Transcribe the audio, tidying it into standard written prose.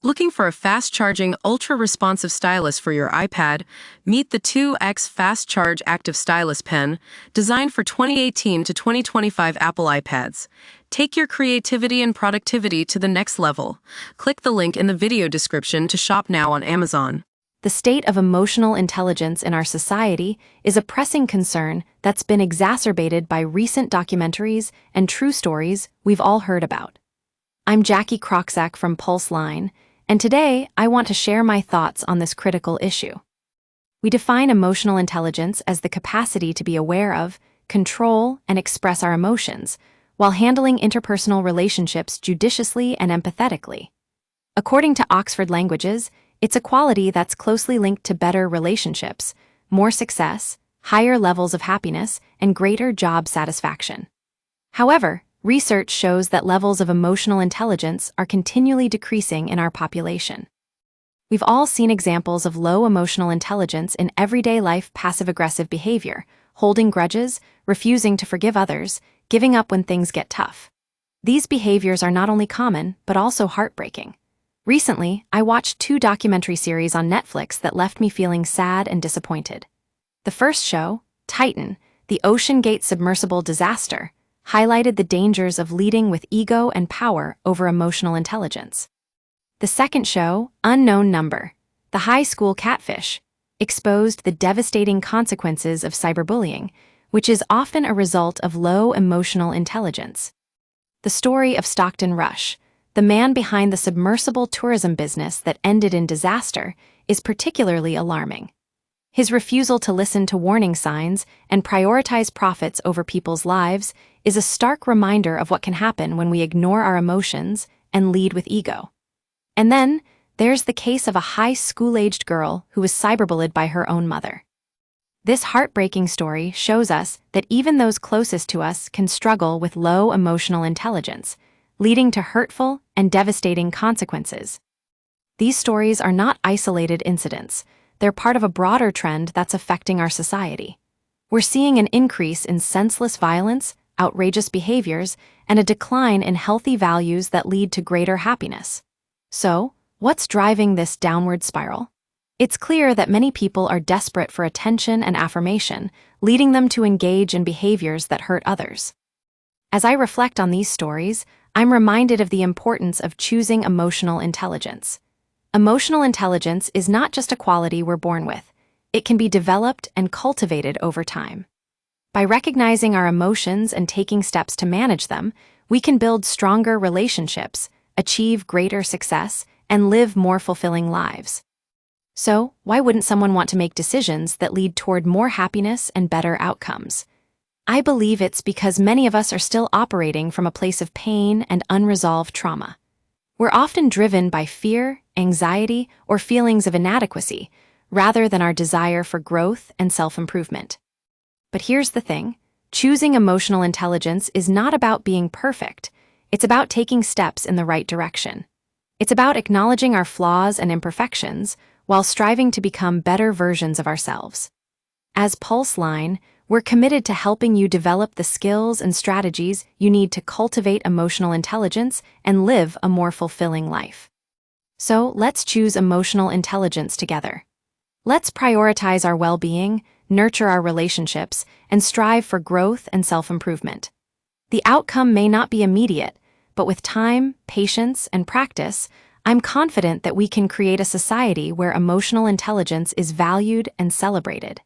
Looking for a fast-charging, ultra-responsive stylus for your iPad? Meet the 2X Fast Charge Active Stylus Pen, designed for 2018 to 2025 Apple iPads. Take your creativity and productivity to the next level. Click the link in the video description to shop now on Amazon. The state of emotional intelligence in our society is a pressing concern that's been exacerbated by recent documentaries and true stories we've all heard about. I'm Jackie Krawczak from Pulseline, and today I want to share my thoughts on this critical issue. We define emotional intelligence as the capacity to be aware of, control, and express our emotions, while handling interpersonal relationships judiciously and empathetically. According to Oxford Languages, it's a quality that's closely linked to better relationships, more success, higher levels of happiness, and greater job satisfaction. However, research shows that levels of emotional intelligence are continually decreasing in our population. We've all seen examples of low emotional intelligence in everyday life: passive-aggressive behavior, holding grudges, refusing to forgive others, giving up when things get tough. These behaviors are not only common, but also heartbreaking. Recently, I watched 2 documentary series on Netflix that left me feeling sad and disappointed. The first show, Titan, the Ocean Gate submersible disaster, highlighted the dangers of leading with ego and power over emotional intelligence. The second show, Unknown Number, the high school catfish, exposed the devastating consequences of cyberbullying, which is often a result of low emotional intelligence. The story of Stockton Rush, the man behind the submersible tourism business that ended in disaster, is particularly alarming. His refusal to listen to warning signs and prioritize profits over people's lives is a stark reminder of what can happen when we ignore our emotions and lead with ego. And then, there's the case of a high school-aged girl who was cyberbullied by her own mother. This heartbreaking story shows us that even those closest to us can struggle with low emotional intelligence, leading to hurtful and devastating consequences. These stories are not isolated incidents. They're part of a broader trend that's affecting our society. We're seeing an increase in senseless violence, outrageous behaviors, and a decline in healthy values that lead to greater happiness. So, what's driving this downward spiral? It's clear that many people are desperate for attention and affirmation, leading them to engage in behaviors that hurt others. As I reflect on these stories, I'm reminded of the importance of choosing emotional intelligence. Emotional intelligence is not just a quality we're born with. It can be developed and cultivated over time. By recognizing our emotions and taking steps to manage them, we can build stronger relationships, achieve greater success, and live more fulfilling lives. So, why wouldn't someone want to make decisions that lead toward more happiness and better outcomes? I believe it's because many of us are still operating from a place of pain and unresolved trauma. We're often driven by fear, anxiety, or feelings of inadequacy, rather than our desire for growth and self-improvement. But here's the thing: choosing emotional intelligence is not about being perfect. It's about taking steps in the right direction. It's about acknowledging our flaws and imperfections while striving to become better versions of ourselves. As Pulseline, we're committed to helping you develop the skills and strategies you need to cultivate emotional intelligence and live a more fulfilling life. So, let's choose emotional intelligence together. Let's prioritize our well-being, nurture our relationships, and strive for growth and self-improvement. The outcome may not be immediate, but with time, patience, and practice, I'm confident that we can create a society where emotional intelligence is valued and celebrated.